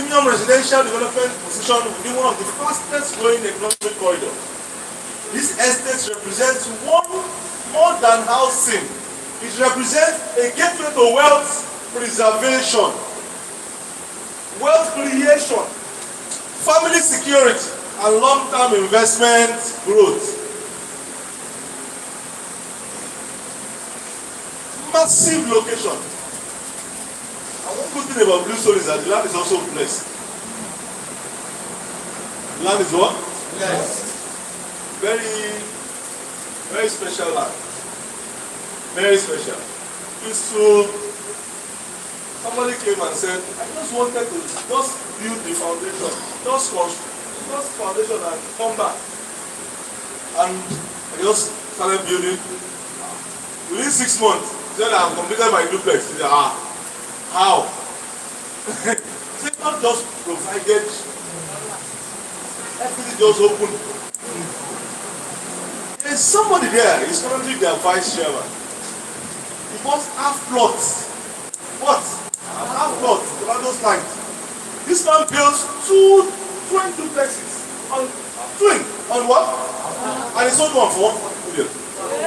premium residential development position within one of the fastest growing economic corridors. This estate represents one more than housing. It represents a gateway to wealth preservation, wealth creation, family security, and long-term investment growth. Massive location. And one good thing about Bluestone is that the land is also blessed. The land is what? Blessed. Very, very special land. Very special. Peaceful. Somebody came and said, I just wanted to just build the foundation, just foundation and come back. And I just started building. Within 6 months, he said, I have completed my duplex. He said, how? He said, not just provided, everything just open. There's somebody there, he's currently their vice chairman. He bought half plots. What? Half plots, those lines. This man built two twin duplexes on twin on what? And he sold one for 1 million.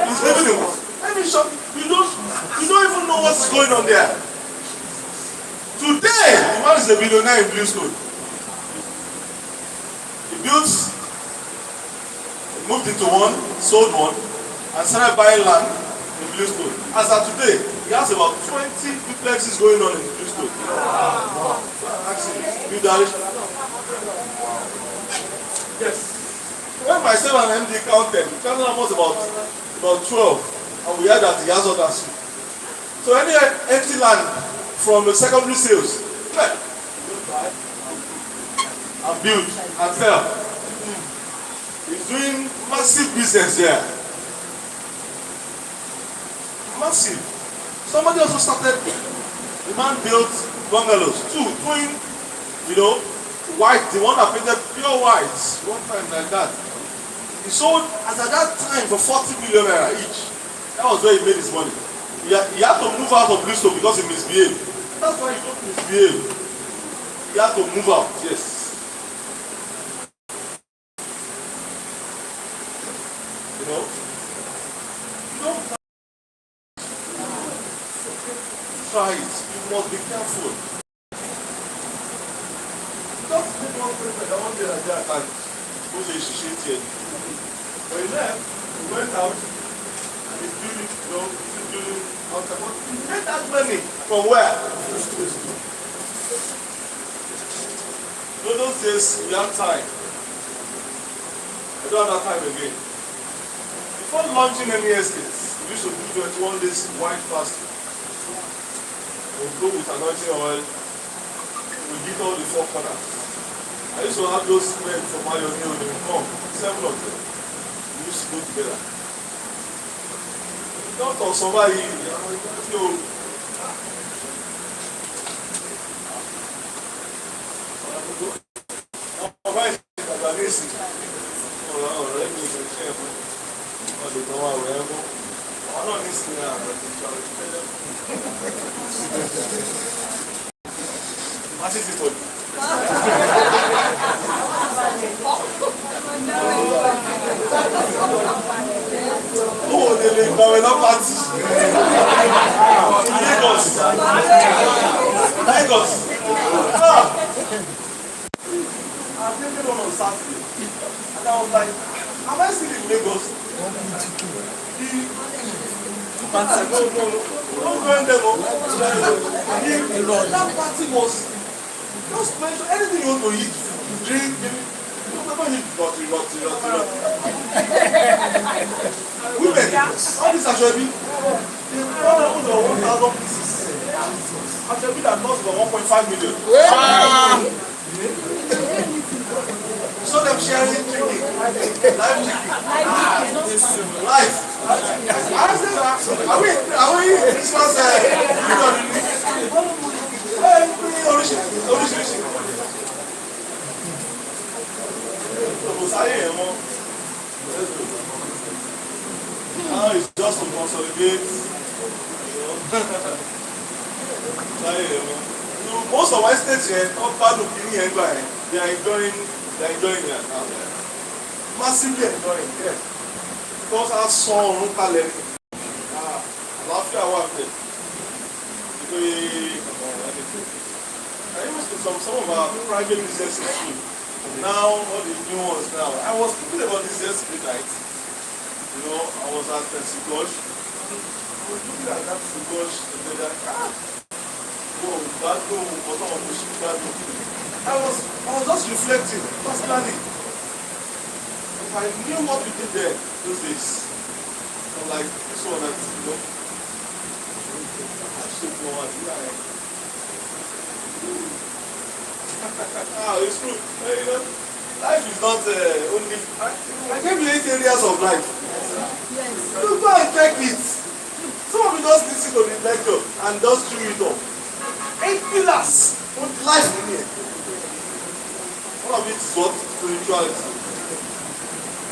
He's living in one. Let me show you. You don't even know what's going on there. Today, the man is a billionaire in Bluestone. He moved into one, sold one, and started buying land in Bluestone. As of today, he has about 20 duplexes going on in Bluestone. Actually, yes. When myself and MD counted, we counted almost about 12. And we heard that he has others. So any empty land from the secondary sales, and build and sell. He's doing massive business there. Massive. Somebody also started, the man built bungalows, two twin, white, the one that painted pure white, one time like that. He sold at that time for 40 million naira each. That was where he made his money. He had to move out of Bluestone because he misbehaved. That's why he don't misbehave. He had to move out, yes. You don't try it. You must be careful. Just make one person that one day like that and go to a shit here. When he left, he went out. He's building, outside. But he made that money from where? Those days, we have time. I don't have that time again. Before launching any estates, we used to do 21 days white fasting. We go with anointing oil. We hit all the 4 corners. I used to have those men from Iron Hill, they would come, 7 of them. We used to go together. Don't talk somebody, oh, they not party. Lagos. I attended one on Saturday. And I was like, am I still in Lagos? Don't join them. That party was just mention anything you want to eat, drink, women, all this Ashobi, they brought over 1,000 pieces. Ashobi that cost about 1.5 million. So them sharing chicken, live chicken, live. I said, are we Christmas? Now it's just to consolidate, most some estates here, they are enjoying their now. Massively enjoying, yes. Because our son, Lafia one day. I used to some of our private businesses too. Now, all the new ones now. I was thinking about this yesterday night. You know, I was at Sigosh. I was looking at that Sigosh and they're like, whoa, that room was not on the ship, that room. I was just reflecting, personally. If I knew what we did there those days, I'm like, this one, you know, I should know what it's true. You know, life is not only. I gave you 8 areas of life. Yes. You go and check it. Some of you just listen to the lecture and just chew it up. 8 pillars of life in here. One of it is what? Spirituality.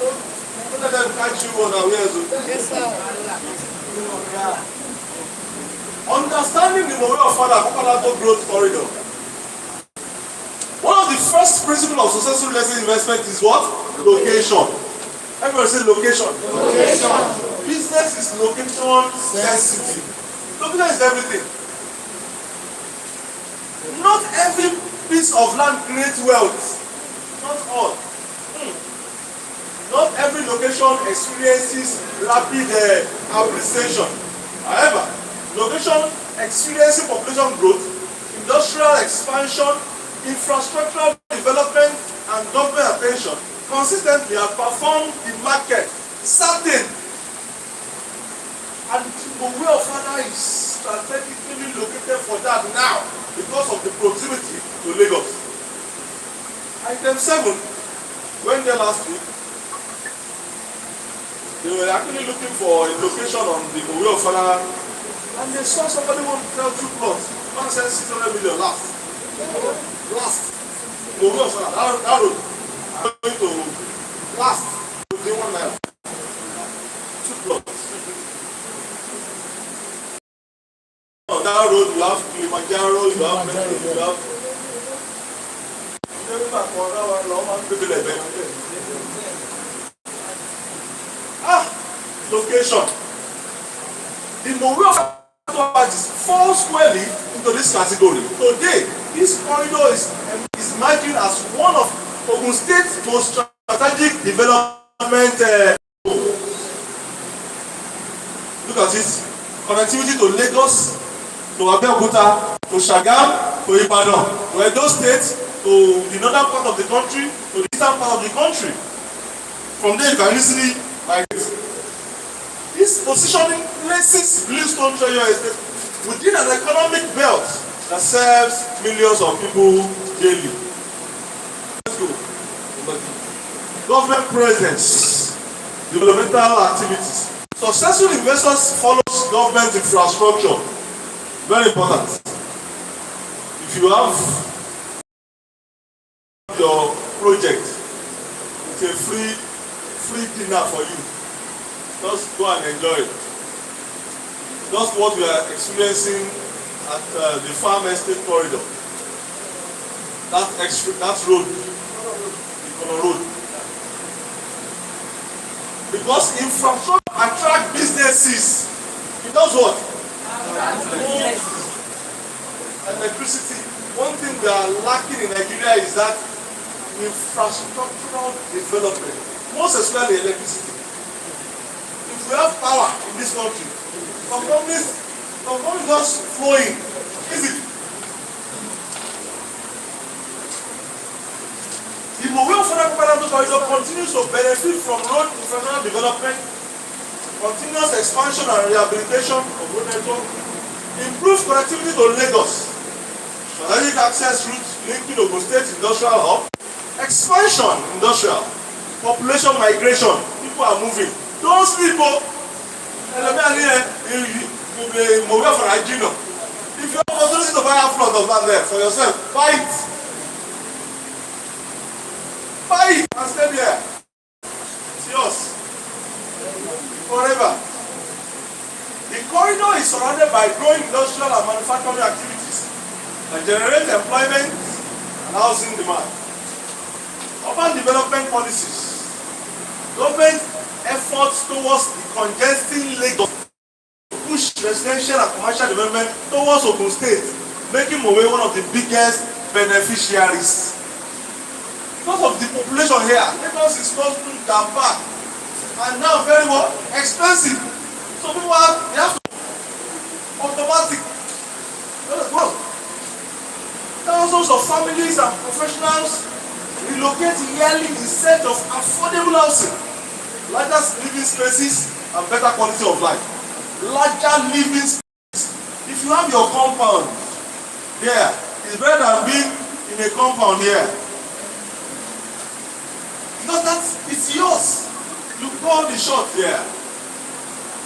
Don't let them catch you on our ears. Yes, sir. Understanding the Mowe of Father Mowe growth corridor. One of the first principles of successful real estate investment is what? Location. Everybody say location. Location. Business is location sensitive. Location is everything. Not every piece of land creates wealth. Not all. Not every location experiences rapid appreciation. However, location experiencing population growth, industrial expansion, infrastructural development, and government attention consistently have performed the market certain. And Mowe of Father is strategically located for that now because of the proximity to Lagos. Item 7, when there last week, they were actually looking for a location on the Mowe of Father, and they saw somebody want to sell 2 plots. One said 600 million last. Mowe of Father, that road. I'm going to last. They want 2 plots. On that road, you have Kilimanjaro, you have Medley, you have. Location. The Mowe of Father falls squarely into this category. Today, this corridor is emerging as one of Ogun State's most strategic development. Look at this. Connectivity to Lagos, to Abeokuta, to Shagam, to Ibadan, to Edo State, to the northern part of the country, to the eastern part of the country. From there you can easily migrate. This positioning places Bluestone Affordable within an economic belt that serves millions of people daily. Let's go. Government presence, developmental activities. Successful investors follow government infrastructure. Very important. If you have your project, it's a free dinner for you. Just go and enjoy it. Just what we are experiencing at the farm estate corridor. That road, the road. Because infrastructure attracts businesses. It does what? Electricity. One thing we are lacking in Nigeria is that infrastructural development. Most especially electricity. If we have power in this country, some companies just flowing. Easy. The Mowe of Father corridor continues to benefit from road infrastructure development, continuous expansion and rehabilitation of road network, improved connectivity to Lagos, strategic access routes linking Ogun State industrial hub, expansion industrial, population migration, people are moving. Don't sleep, Mowe of Father. If you have opportunity to buy a plot of land there for yourself, buy it. Buy it and stay there. It's yours. Forever. The corridor is surrounded by growing industrial and manufacturing activities. and generate employment and housing demand. Urban development policies. Government efforts towards decongesting Lagos to push residential and commercial development towards Ogun State, making Mowe one of the biggest beneficiaries. Because of the population here, Lagos is not too bad and now very well expensive. So people have to automatic. Thousands of families and professionals relocate yearly in search of affordable housing, larger living spaces, and better quality of life. Larger living spaces. If you have your compound there, it's better than being in a compound here. Because it's yours. You call the shot there.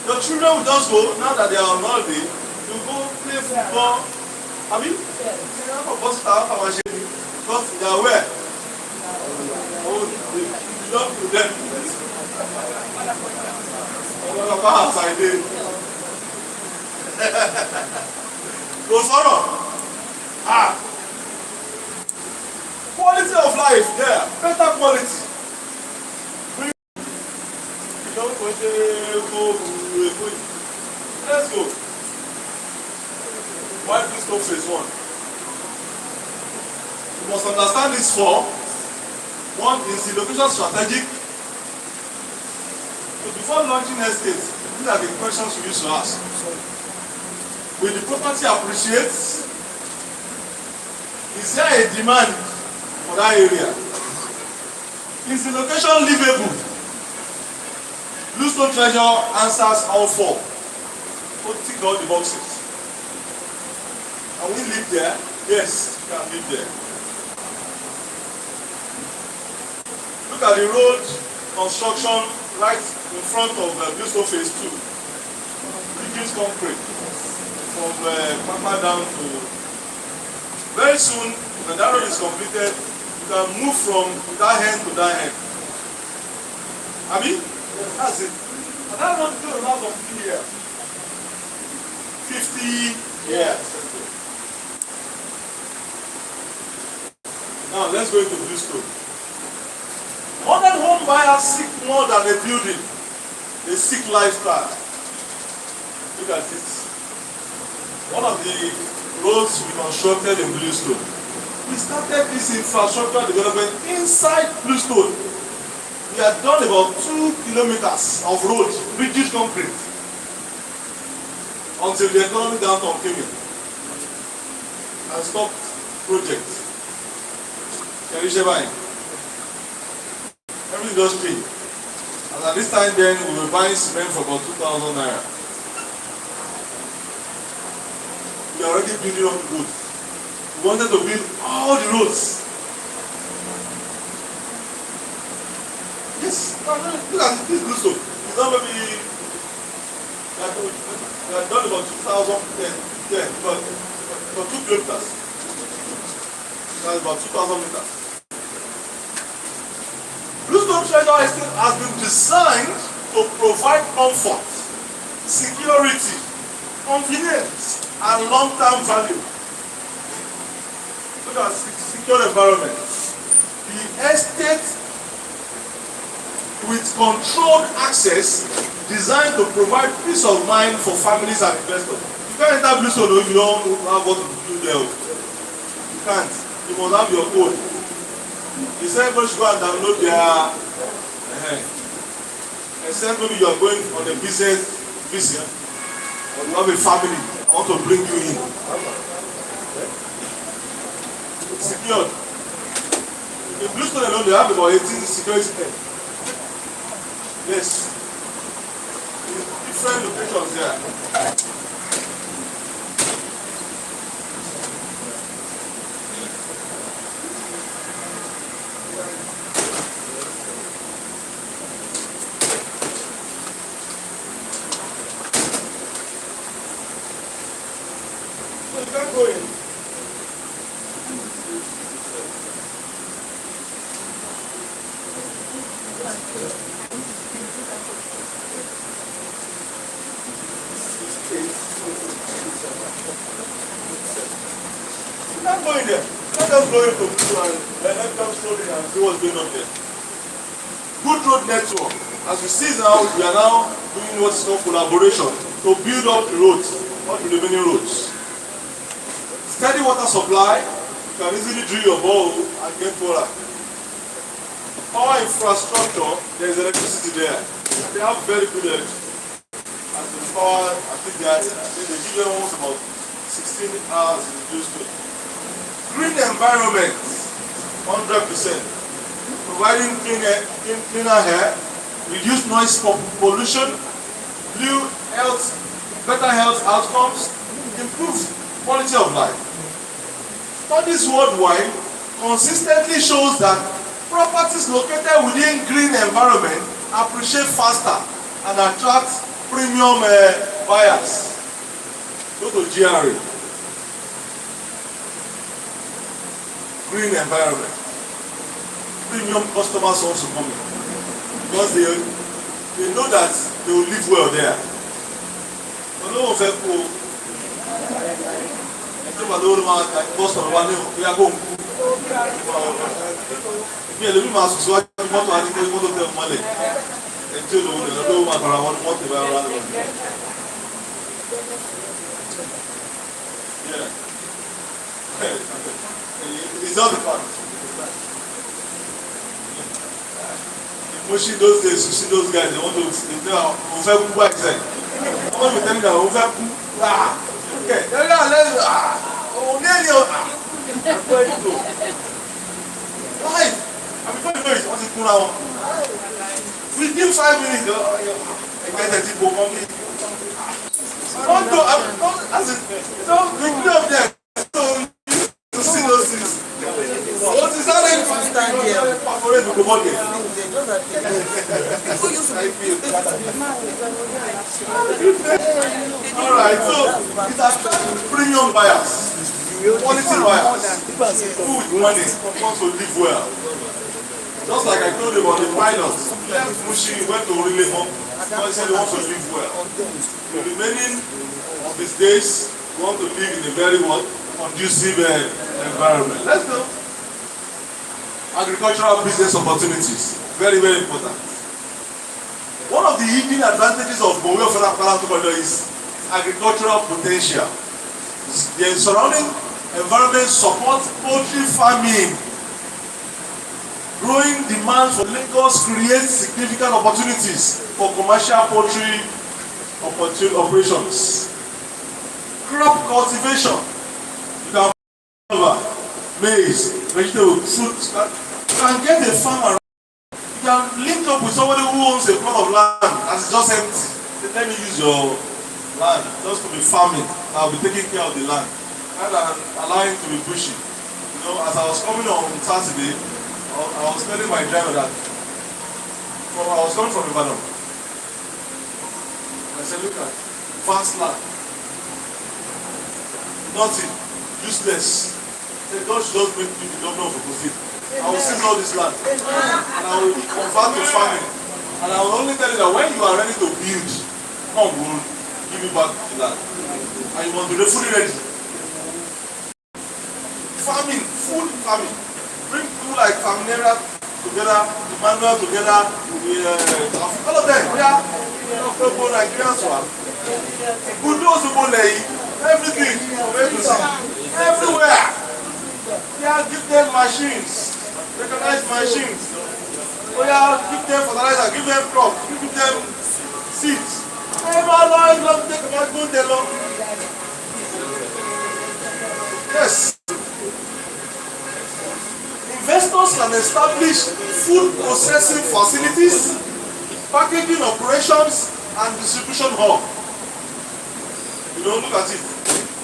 Your children will just go, now that they are on holiday, you go play football. Have you? Because they are where? Oh, you belong to them. I did. Go sorrow. Quality of life there, better quality. Let's go. Why Bluestone phase 1? You must understand this for one is the location strategic. So before launching estate, these are the questions you used to ask. Will the property appreciate? Is there a demand for that area? Is the location livable? Bluestone Treasure answers all 4. So tick all the boxes. Can we live there? Yes, we can live there. Look at the road construction right in front of Bluestone phase 2. Reduced concrete from Papa down to. Very soon, when that road is completed, you can move from that end to that end. Abi? That's it. And that road is going to last for 50 years. 50 years. Now let's go into Bluestone. Modern home buyers seek more than a building. They seek lifestyle. Look at this. One of the roads we constructed in Bluestone. We started this infrastructure development inside Bluestone. We had done about 2 kilometers of road, rigid concrete, until the economic downturn came in and stopped project. Can you share buying? Every industry. And at this time then we were buying cement for about 2,000 naira. We are already building on the road. We wanted to build all the roads. Yes, look at this Bluestone. It's not maybe we have done about 2,010, but 2 kilometers. That's about 2,000 meters. Bluestone Treasure Estate has been designed to provide comfort, security, convenience, and long-term value. Look at secure environment. The estate with controlled access designed to provide peace of mind for families and investors. You can't enter Bluestone if you don't have what to do there. You can't. You must have your own. He said everybody should go and download their except maybe you are going on a business visit or you have a family I want to bring you in. It's secured. In Bluestone alone they have about 18 security tests. Yes. In different locations there. can't go in there. Let them go into people and let them slowly and see what's going on there. Good road network. As we see now, we are now doing what is called collaboration to build up the roads, all the remaining roads. Steady water supply. You can easily drill your borehole and get water. Power infrastructure, there is electricity there. They have very good electricity. And the power, I think they give them almost about 16 hours in Bluestone. Green environment, 100%. Providing cleaner air, reduced noise pollution, better health outcomes, improves quality of life. Studies worldwide consistently shows that properties located within green environment appreciate faster and attract premium buyers. Go to GRA. Green environment. Premium customers also come in because they know that they will live well there. But no one felt cool. I don't want to customer we are going. Me le mi ma so so moto ani ko moto te mole. E ti lo le do ma para won moto ba ra. Yeah. It's all the fun. Pushing those days, you see those guys, they want to tell you what I want to tell you that okay, where you go? Life. And before you know it, what's it cool now? Within 5 minutes, I get a tip of me. Don't be clear of them. To see those things. What is that? Alright, so it attracts premium buyers, quality buyers, people with money want to live well. Just like I told you about the pilot, left Mushi, went to Relay Home, because he said he wants to live well. The remaining of his days, we want to live in a very conducive environment. Let's go. Agricultural business opportunities, very, very important. One of the hidden advantages of Mowe is agricultural potential. The surrounding environment supports poultry farming. Growing demand for Lagos creates significant opportunities for commercial poultry operations. Crop cultivation. You can farm maize, vegetable, fruits. You can get a farm around. You can link up with somebody who owns a plot of land and it's just empty. Say, let me use your land just to be farming. I'll be taking care of the land. Rather than allowing it to be bushy. You know, as I was coming on Saturday, I was telling my driver that I was coming from Ibadan. I said, look at vast land. Nothing. Useless. I said, God should just make me the governor of Ojodu. I will seize all this land. And I will convert to farming. And I will only tell you that when you are ready to build, God will give you back the land. And you must be fully ready. Farming, food farming. Bring people like Faminera together, Emmanuel together, all of them. Yeah. Nigerians one. Good those people everything from A to Z. Everywhere. Yeah, give them machines. Recognize machines. Oh yeah, give them fertilizer, give them crops, give them seeds. Yes. Investors can establish food processing facilities, packaging operations, and distribution hub. You know, look at it.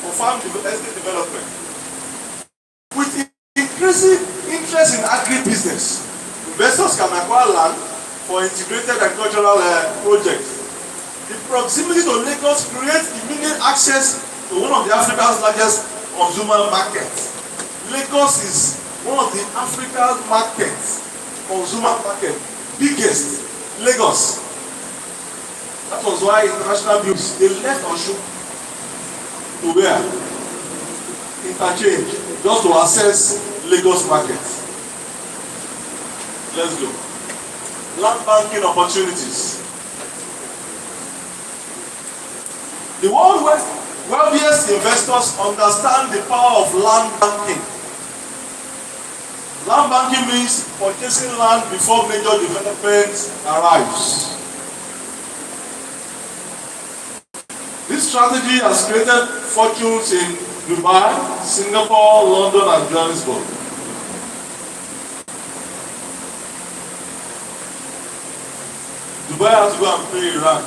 For farm estate development. With increasing interest in agribusiness, investors can acquire land for integrated agricultural projects. The proximity to Lagos creates immediate access to one of the Africa's largest consumer markets. Lagos is one of the African markets, consumer market, biggest. Lagos. That was why international bills, they left Ojodu to where? Interchange. just to access Lagos market. Let's go. Land banking opportunities. The world's wealthiest investors understand the power of land banking. Land banking means purchasing land before major development arrives. This strategy has created fortunes in Dubai, Singapore, London, and Johannesburg. Dubai has to go and pay Iran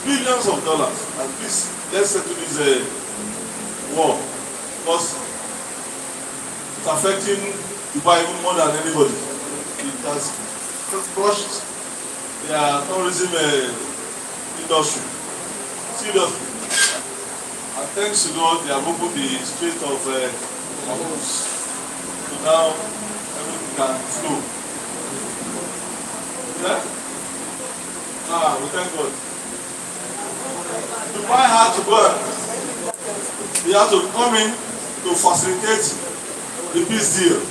billions of dollars, and please, let's settle this war, because it's affecting Dubai even more than anybody. It has crushed their tourism industry seriously, and thanks to God they have opened the Strait of Hormuz, so now everything can flow. Yeah? We thank God. Dubai had to go and they had to come in to facilitate the peace deal.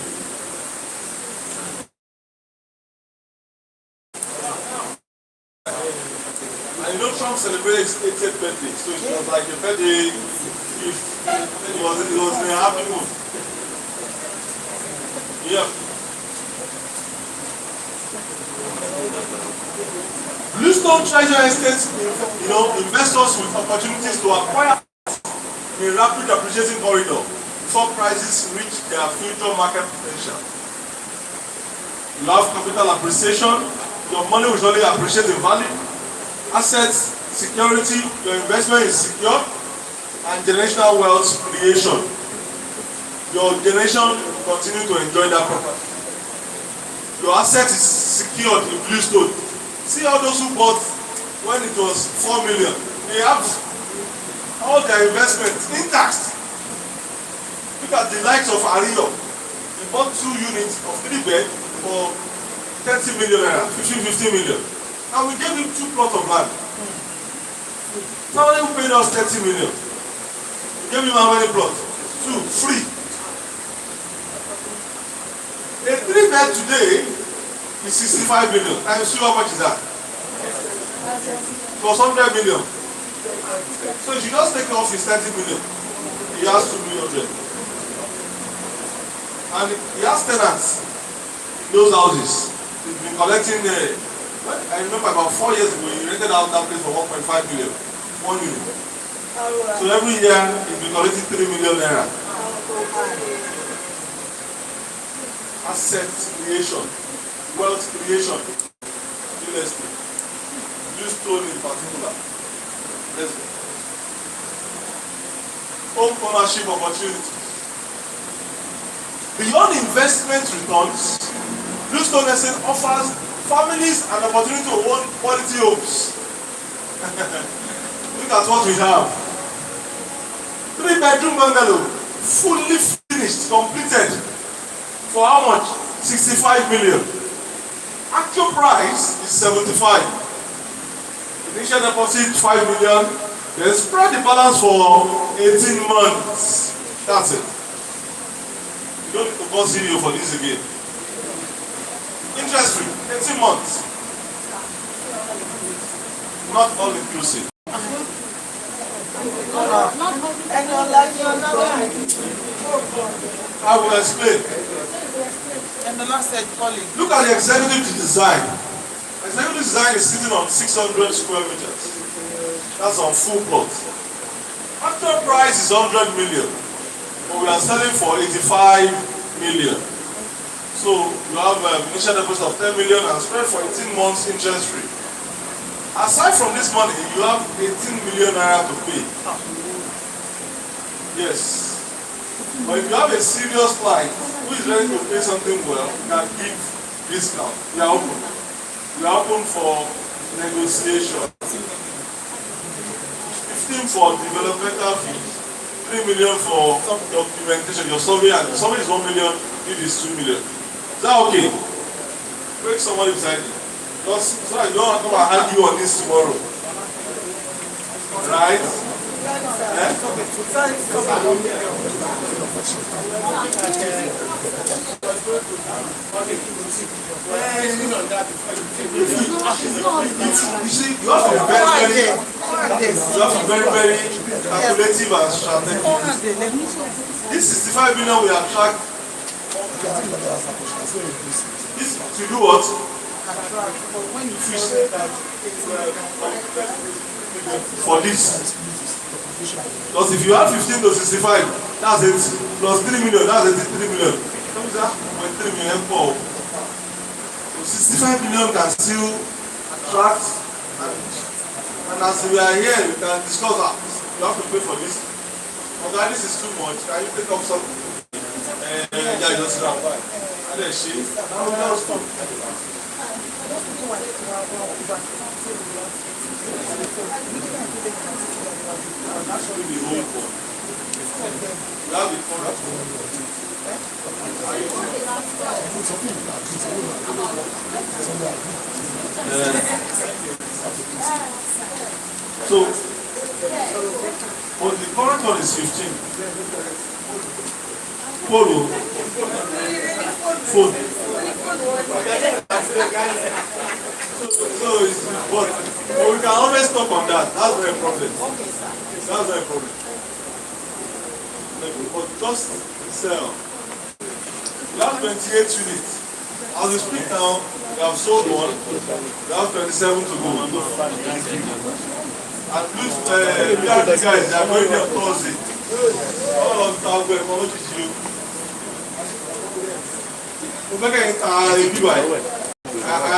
And you know, Trump celebrated his 80th birthday, so it was like a birthday gift. It was in a happy mood. Yeah. Bluestone Treasure Estate, investors with opportunities to acquire a rapid appreciating corridor before prices reach their future market potential. You have capital appreciation, your money will surely appreciate in value. Assets, security, your investment is secure, and generational wealth creation. Your generation will continue to enjoy that property. Your asset is secured in Bluestone. See all those who bought when it was 4 million. They have all their investments intact. Look at the likes of Ario. He bought 2 units of 3 bed for 30 million, 15 million. And we gave him 2 plots of land. Somebody who paid us 30 million. We gave him how many plots? 2, free. A 3 bed today is 65 million. And you see how much is that? It was 100 million. So if you just take off his 30 million, he has 2 million. And he has tenants in those houses. He's been collecting I remember about 4 years ago, he rented out that place for 1.5 million. 1 unit. So every year he's been collecting 3 million naira. Asset creation. Wealth creation, real estate, Bluestone in particular. Let's go. Home ownership opportunities. Beyond investment returns, Bluestone Estate offers families an opportunity to own quality homes. Look at what we have. 3-bedroom bungalow, fully finished, completed. For how much? 65 million. Actual price is 75. Initial deposit 5 million. Then spread the balance for 18 months. That's it. You don't need to call CEO for this again. Interest free, 18 months. Not all inclusive. I will explain. And the last said calling. Look at the executive design. Executive design is sitting on 600 square meters. That's on full plot. Actual price is 100 million, but we are selling for 85 million. So you have initial deposit of 10 million and spread for 18 months interest free. Aside from this money, you have 18 million naira to pay. Yes. But if you have a serious client who is ready to pay something well, you can give discount. We are open. We are open for negotiation. 15 for developmental fees, 3 million for documentation. Your survey, and survey is 1 million, it is 2 million. Is that okay? Break somebody beside you. Just so I don't come and argue on this tomorrow. Right? Yeah? see, you have to be very calculative and strategic. This 65 million will attract this to do what? For this. Because if you have 15 to 65, that's it. Plus 3 million, that's 83 million. Comes out with 3 million for. So 65 million can still attract, and as we are here, we can discuss that. You have to pay for this. Okay, this is too much. Can you take up something? Yeah, just sit down. And then she. Actually, the whole board. You have the contract. So, well, the current one is 15. Polo. Phone. So it's but we can always talk on that. That's not a problem. That's not a problem. But just sell. We have 28 units. As we speak now, we have sold one. We have 27 to go. At least we are the guys that are going there Thursday. All of them are going to you. I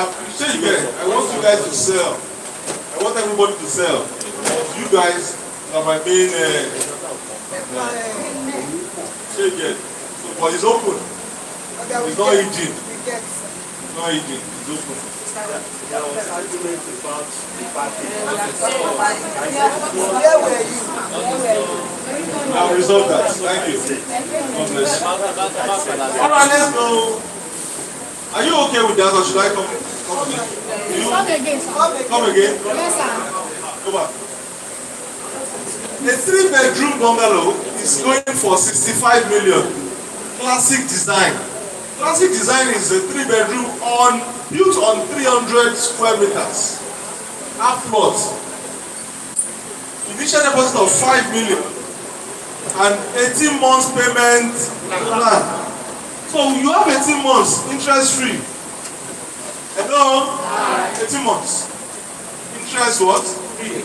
appreciate you guys. I want you guys to sell. I want everybody to sell. You guys are my main shake. But it's open. It's not eating. It's not eating. It's open. There was argument about the party. Where were you? I've resolved that. Thank you. God bless you. Alright, let's go. Are you okay with that, or should I come again? Come again? Yes, sir. Go back. A 3-bedroom bungalow is going for 65 million. Classic design. Classic design is a 3-bedroom built on 300 square meters. Half plot. Initial deposit of 5 million and 18 months payment plan. So you have 18 months interest free. Hello? 18 months. Interest what? Free.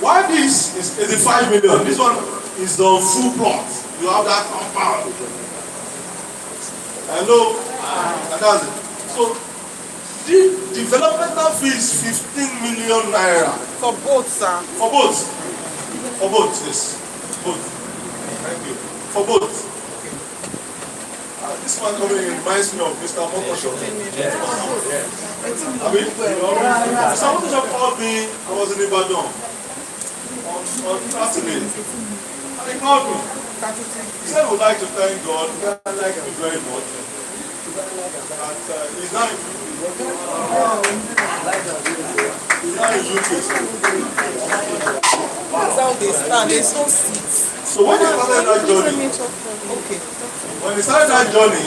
Why this is 85 million? This one is on full plot. You have that compound. Hello? And that's it. So the developmental fee is 15 million naira. For both, sir. For both. For both, yes. Both. Thank you. For both. This one coming in reminds me of Mr. Mokosho. Yes. I mean, Mr. Mokosho called me, I was in Ibadan on Saturday. And he called me. He said, I would like to thank God. I like him very much. And he's now in UK. That's how they stand. There's no seats. So when he started that journey, when he started that journey,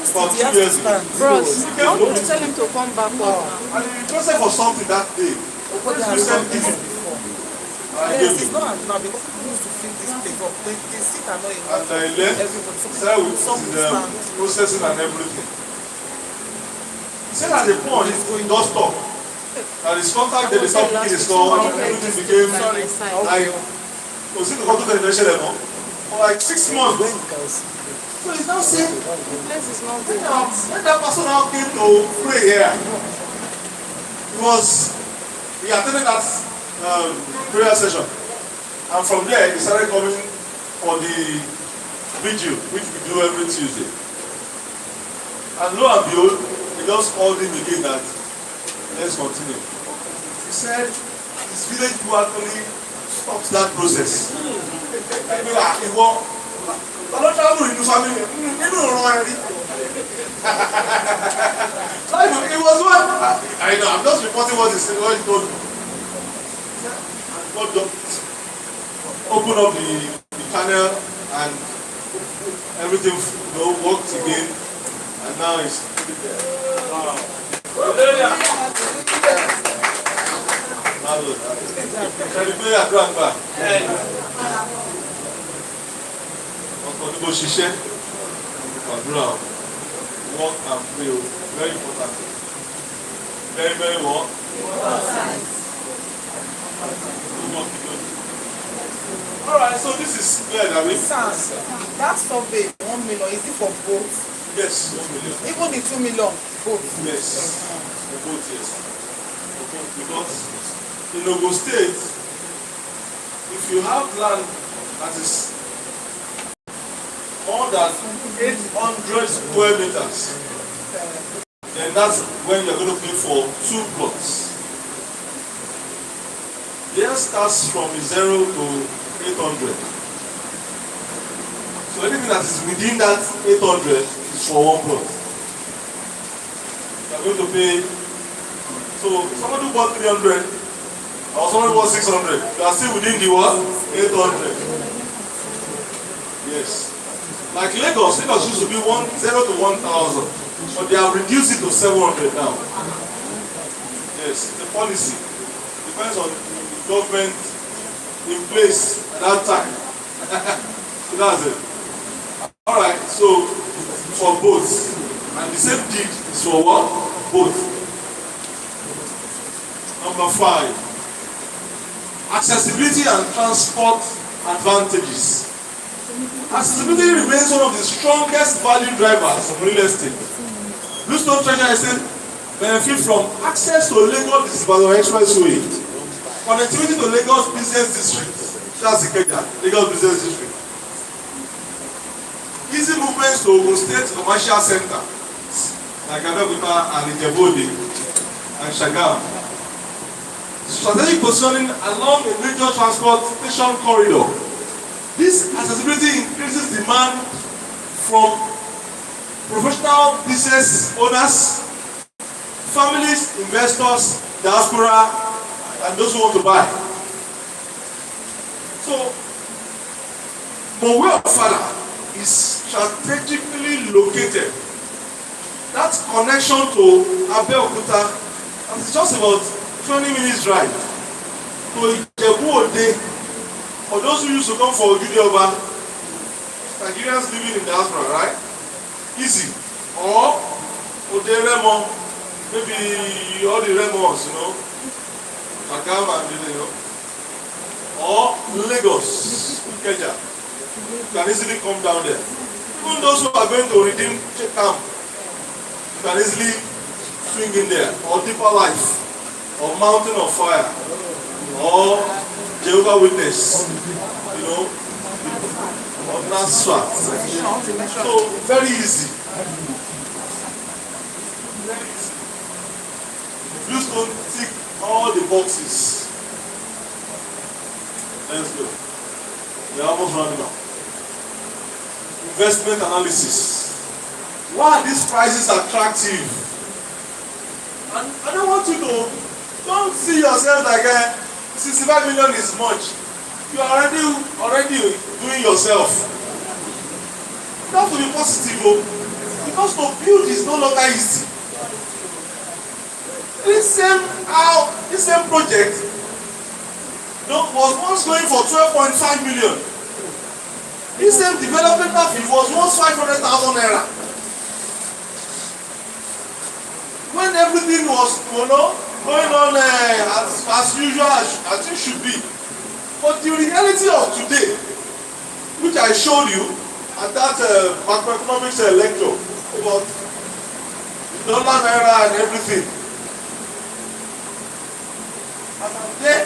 about 2 years ago, Bros, I want to tell him to come back up now. And he requested for something that day. You said give him. Yes, it's not now because people used to fill this place up. They sit and not enough. And I left, started with processing and everything. He said at the point, it does stop. And his contact, they stopped picking his call, everything became like, was it the contact convention level? For like 6 months. So he's now saying, The place is not good. when that person now came to pray here, he attended that prayer session. And from there, he started coming for the vigil, which we do every Tuesday. And lo and behold, he just called him again that, let's continue. He said, his village people actually stopped that process. So it was one. I know, I'm just reporting what he told me. and God just open up the channel and everything worked again, and now it's there. Wow. Celebrate at Grandpa. Work and play, very important. Very, very what? Alright, so this is clear, David. That survey, 1 million, is it for both? Yes, 1 million. Even the 2 million, both? Yes, for both, yes. For both, because in Ogun State, if you have land that is more than 800 square meters, then that's when you're going to pay for 2 plots. Theirs starts from 0 to 800. So anything that is within that 800 is for 1 plot. You're going to pay. So somebody who bought 300 or somebody who bought 600, you are still within the what? 800. Yes. Like Lagos used to be 0 to 1,000, but they have reduced it to 700 now. Yes, the policy depends on the government in place at that time. So that's it. Alright, so for both, and the same deed is for what? Both. Number 5, accessibility and transport advantages. Accessibility remains one of the strongest value drivers of real estate. Bluestone Treasure Estate benefit from access to Lagos Expressway, connectivity to Lagos Business District, that's Ikeja, Lagos Business District. Easy movements to Ogun State Commercial Center, like Abeokuta and Ijebu-Ode and Shagam. Strategic positioning along a major transportation corridor. This accessibility increases demand from professional business owners, families, investors, diaspora, and those who want to buy. So, Mowe is strategically located. That connection to Abeokuta, and it's just about 20 minutes drive to Ijebu-Ode. For those who used to come for Ojodu Berger, Nigerians living in diaspora, right? Easy. Or Oderemo, maybe all the Remos, Agam and or Lagos, Ikeja, can easily come down there. Even those who are going to redeem camp, you can easily swing in there. Or Deeper Life, or Mountain of Fire, or Jehovah's Witness, or Nasrat. So very easy. Very easy. Bluestone tick all the boxes. Let's go. We are almost running out. Investment analysis. Why are these prices attractive? And I don't want you to, don't see yourself like 65 million is much. You are already doing yourself. You have to be positive, because to build is no longer easy. This same project was once going for 12.5 million. This same developmental fee was once 500,000 naira. When everything was going on as usual, as it should be. But the reality of today, which I showed you at that macroeconomics lecture about dollar, naira, and everything. And then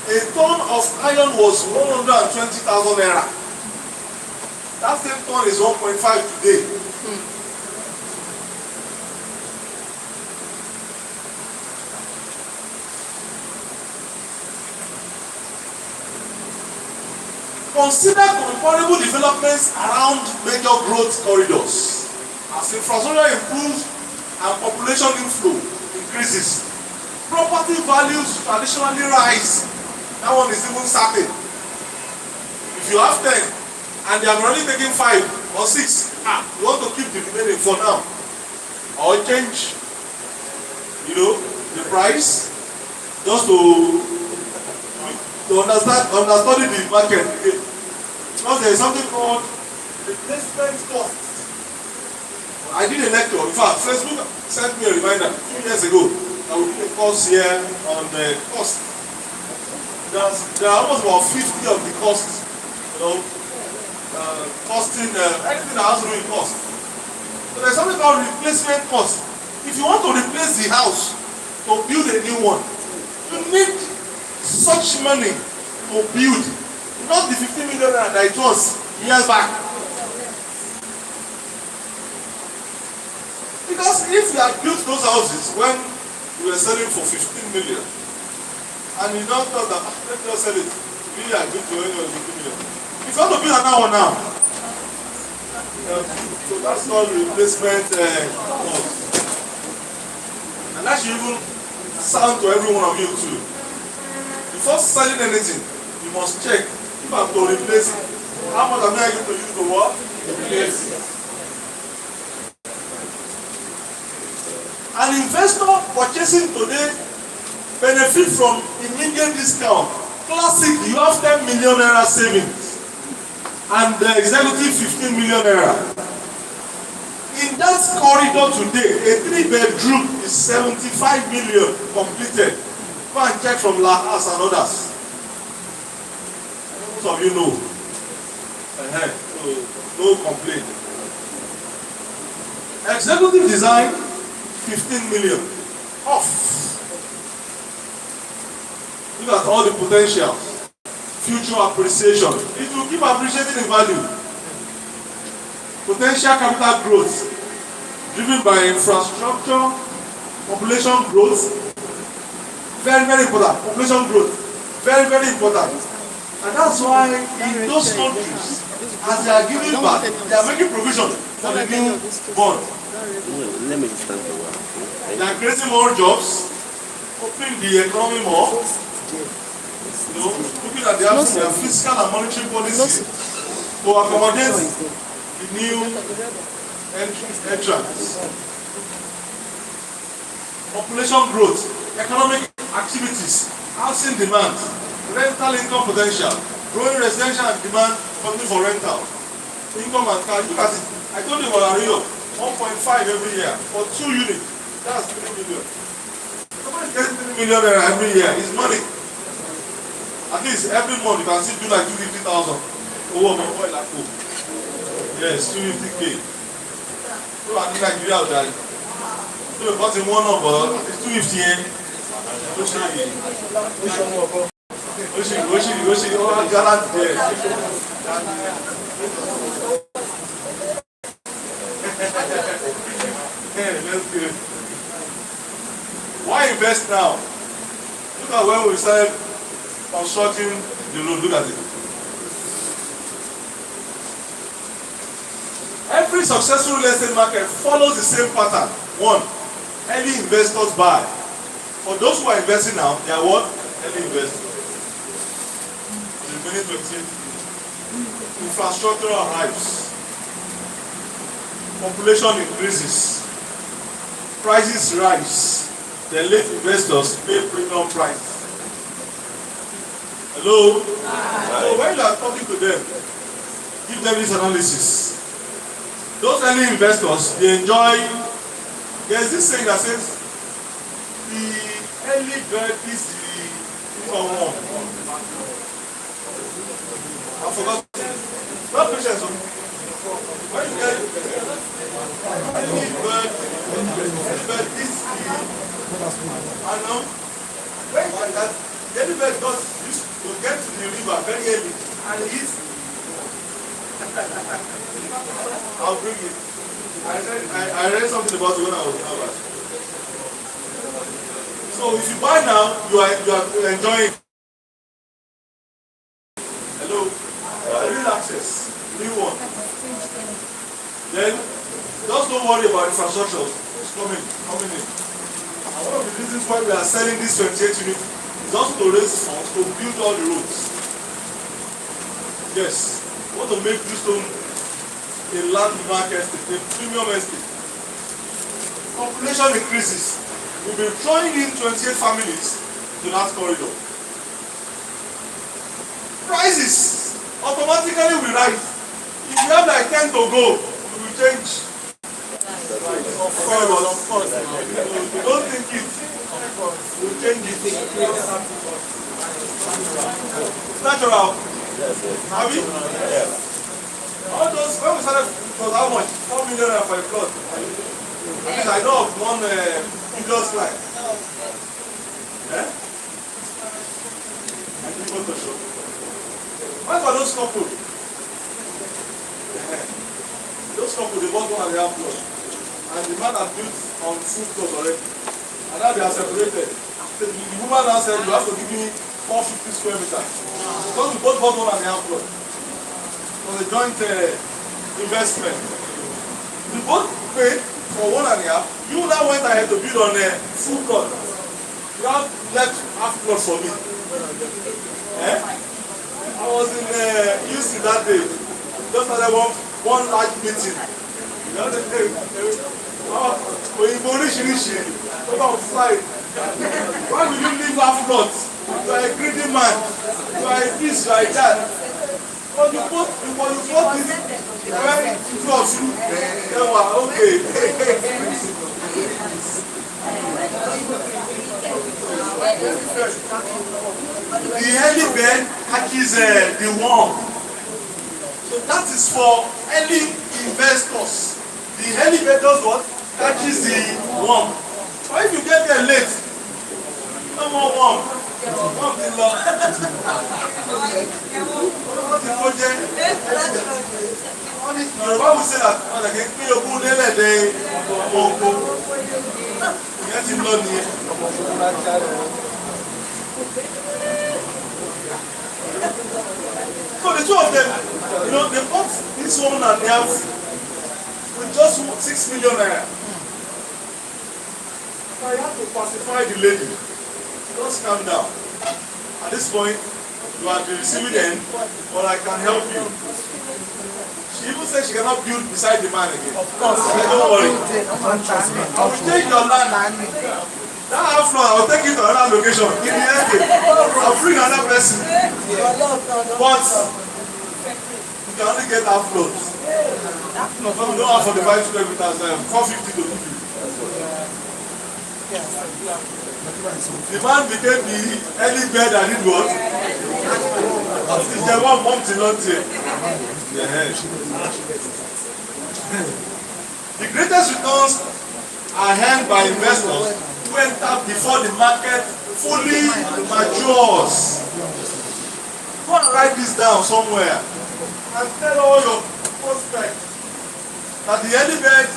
a ton of iron was 120,000 naira. That same ton is 1.5 today. Consider comparable developments around major growth corridors. As infrastructure improves and population inflow increases, property values traditionally rise That one is even certain. If you have 10 and they are already taking 5 or 6, you want to keep the remaining for now. Or change, the price just to understudy the market again. Because there is something called replacement cost. I did a lecture. In fact, Facebook sent me a reminder 2 years ago. I will do a course here on the cost. There are almost about 50 of the costs, costing everything that has to do with cost. So there's something called replacement cost. If you want to replace the house to build a new one, you need such money to build, not the 15 million that it was years back. Because if you had built those houses when you were selling for 15 million, and you don't thought that, let me just sell it, really are good to anywhere 15 million. If you want to build another one now, so that's called replacement cost. And that should even sound to every one of you too. Before selling anything, you must check if I'm to replace it. How much am I going to use to what? Replace it. An investor purchasing today benefit from immediate discount. Classic, you have 10 million naira savings and the executive 15 million naira. In that corridor today, a 3-bedroom is 75 million completed. Go and check from La House and others. Most of you know. So no complaint. Executive design, 15 million. Off. Look at all the potentials. Future appreciation. It will keep appreciating in value. Potential capital growth driven by infrastructure, population growth, very, very important. Population growth, very, very important. And that's why in those countries, as they are giving back, they are making provision for the new bond. Let me stand for a while. They are creating more jobs, opening the economy more, looking at their fiscal and monetary policy to accommodate the new entrants. Population growth, economic activities, housing demand, rental income potential, growing residential and demand for rental, income and cash. Look at it. I told you about Rio, 1.5 every year for 2 units. That's 3 million. Somebody gets 3 million every year. It's money. At least every month you can still do like 250,000. Yes, 250K. So I think Nigeria will die. So we got in one number, it's 250 yen. Oshi, all gallant there. Let's do it. Why invest now? Look at when we started constructing the road. Look at it. Every successful real estate market follows the same pattern. 1, early investors buy. For those who are investing now, they are what? Early investors. The remaining 28. Infrastructure arrives. Population increases. Prices rise. The late investors pay premium price. Hello? So when you are talking to them, give them this analysis. Those early investors, they enjoy, there's this saying that says, the early bird is the one. I forgot. Not patience. When you get early bird is the, I know, when that, the early bird got used to get to the river very early and eat. I'll bring it. I read something about it when I was in Harvard. So if you buy now, you are enjoying. Hello? Real access. New one. Then just don't worry about infrastructure. It's coming in. And one of the reasons why we are selling this 28 units is also to raise funds was to build all the roads. Yes, we want to make Bluestone a landmark estate, a premium estate. Population increases. We've been throwing in 28 families to that corridor. Prices automatically will rise. If you have like 10 to go, we will change. Of course. Don't think it. We'll change it. It's natural. Have you? All those, when we started, it was how much? 4 million for a plot. At least I know of one previous line. I think what to show. Why for those couple? Those couple, they bought 1.5 plots. And the man had built on 2 plots already. And now they are separated. The woman now said, you have to give me 450 square meters. Because we both bought 1.5 plots. It was a joint investment. We both paid for 1.5. You now went ahead to build on a full plot. You have left half plot for me. I was in Houston that day. Just had one large meeting. The other day, why will you leave half plot? You are a greedy man. You are a this, you are a that. But you put this very close. They were okay. The early bed catches the worm. So that is for early investors. The early bed does what? Catches the worm. Or if you get there late, no more worm. Worm in law. Yorùbá will say that ọ̀nà kì í pín ogún lélẹ̀dẹ̀ ọmọ oko. Ìyẹn ti lọ nìyẹn. So the two of them, they bought this one and they have with just 6 million naira. So I have to pacify the lady. Just calm down. At this point, you are the receiving end, but I can help you. She even said she cannot build beside the man again. Of course. Don't worry. I will take your land. That half floor, I will take it to another location. In the estate. I will bring another person. But you can only get half floor. No, we don't have 45 square meters. 450 to 50. The man became the early bird and did what? The one bumped in London. The greatest returns are held by investors who enter before the market fully matures. Go and write this down somewhere and tell all your prospects that the early bird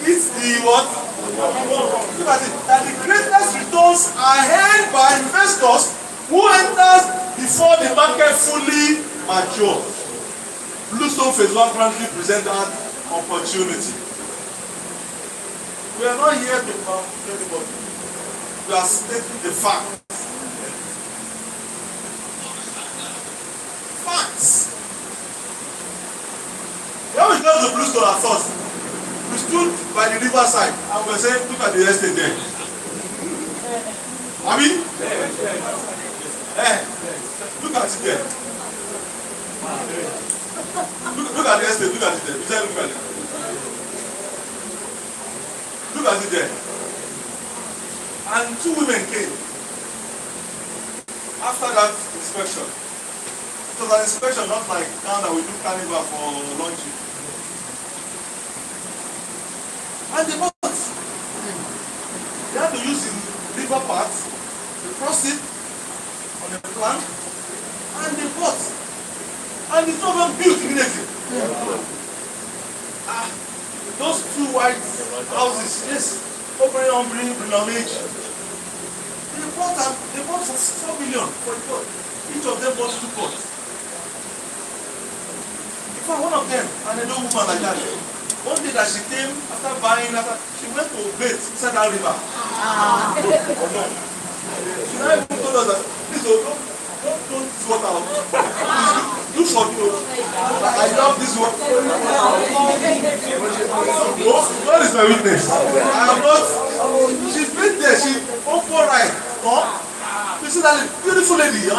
is the what? Look at it. That the greatest returns are held by investors who enters before the market fully matures. Bluestone Phase 1 currently presents that opportunity. We are not here to confuse anybody. We are stating the facts. Facts. When we got to Bluestone at first, we stood by the riverside and we were saying, look at the estate there. I mean, look at it there. Look at the estate, look at it there. You said look at it. Look at it there. And 2 women came after that inspection. It was an inspection, not like now that we do carnival for launching. And they bought. They had to use the river part, they crossed it on the plan, and they bought. And the 2 of them built immediately. Those 2 white houses, yes, opening on Bluestone. They bought for 4 million for a plot. Each of them bought 2 plots. In fact, one of them, an old woman like that, one day that she came after buying, she went to bathe inside that river. She now even told us that, please, Don't this water. You for you. I love this water. God is my witness. I am not. She's been there. She open right. Huh? You see that beautiful lady?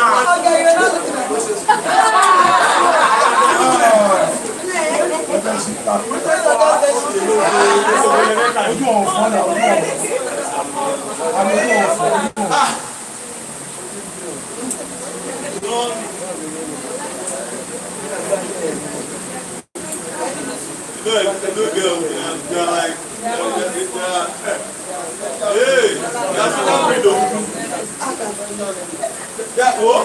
The good girl, they're like, hey, that's what we do. Yeah, oh,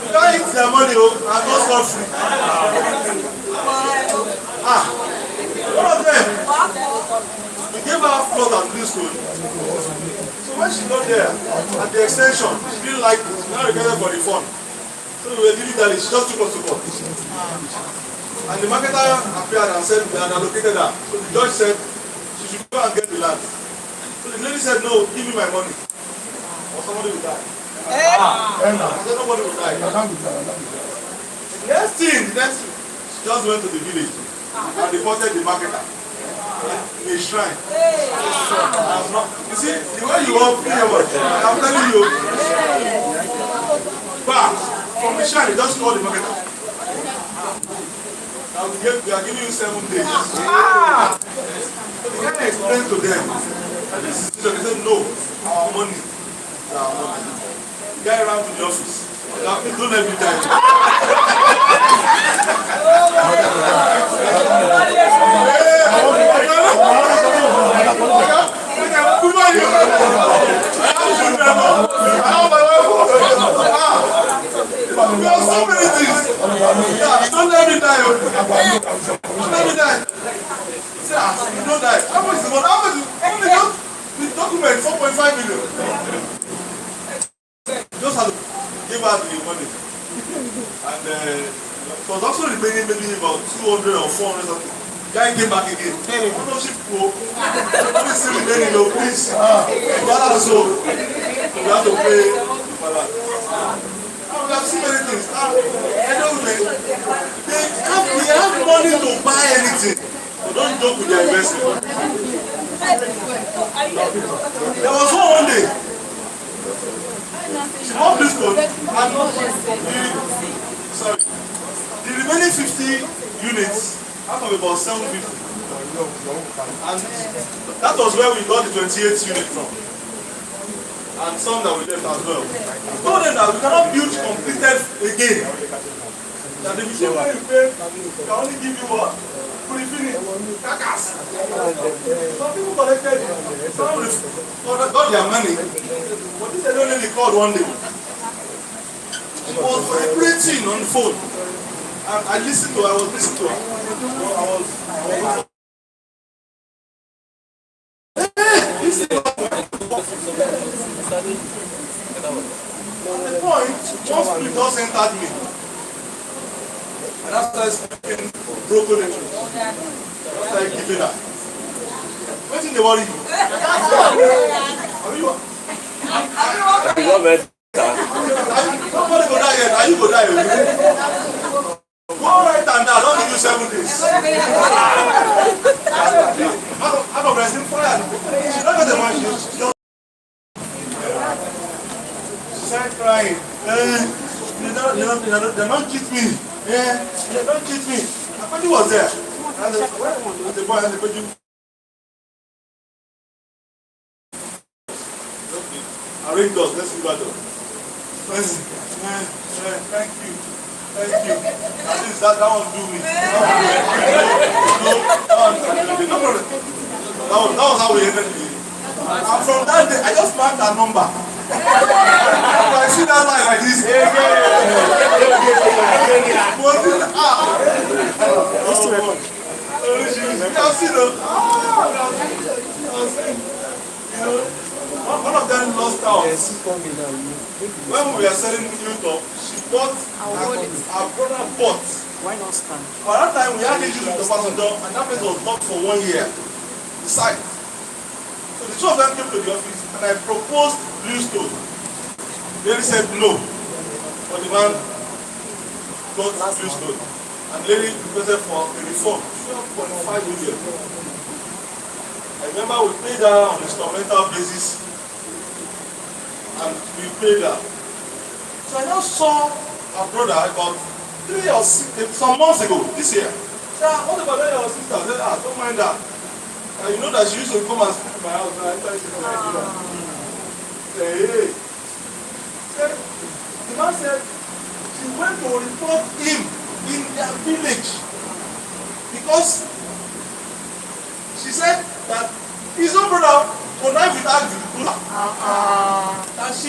you can't eat their money, oh, and not scot free. One of them, we gave her flood at Bluestone. So when she got there, at the extension, she didn't like it. She now regretted for the fund. So we were giving that, she just took us to court. And the marketer appeared and said they had allocated her. So the judge said she should go and get the land. So the lady said, no, give me my money. Or somebody will die. I said, nobody will die. The next thing, she just went to the village and reported the marketer in a shrine. You see, the way you walk, I'm telling you, back from the shrine, they just called the marketer. Now we are giving you 7 days. So the guy explained to them that this is they said no, our money is our money. The guy ran to the office. Now please don't let me die. We have so many things. Don't let me die. Don't let me die. Say, you don't die. How much is the money? How much is the document? 4.5 million. Just have to give her the money. And it was also remaining maybe about 200 or 400 something. Guy came back again. Ownership pro. Only still remaining, no, please. So you have to pay for that. We have seen many things. They have money to buy anything. So don't joke with their investment. There was one day. She bought this one and the remaining 50 units out of about 750. And that was where we got the 28th unit from. And some that we left as well. We told them that we cannot build completed again. That the machine when you pay, can only give you what? Pre-finished. Kakas. Some people collected it. Some got their money. But this they only called one day. She was vibrating on the phone. And I was listening to her. At the point, one spirit just entered me. And after speaking broken English, after giving her. What's in the worry you? Nobody go die yet. Are you go die? Go right and down. Don't give you 7 days. Out of resting fire. She don't get the money. She started crying. They don't cheat me. Yeah, they don't cheat me. Nobody was there. And the boy and the baby. Arrange us. Let's see that. Thank you. Thank you. At least that one do me. No problem. That was how we ended it. And from that day, I just marked her number. I see that line like this. One of them lost out. When we were selling Hilltop, she bought our brother bought. Why not stand? By that time we had issues with the passenger and that place was locked for 1 year. The site. So the two of them came to the office and I proposed Bluestone. They said no. But the man got Bluestone. And lady requested for a reform, 12.5 million. I remember we paid her on instrumental basis. And we paid her. So I now saw her brother about 3 or 6, some months ago, this year. Said, what about your sister? I said, don't mind that. And you know that she used to come and sleep in my house when I started to Nigeria. Say, hey. Said, the man said, she went to report him in their village. Because she said that his own brother connived with her. And she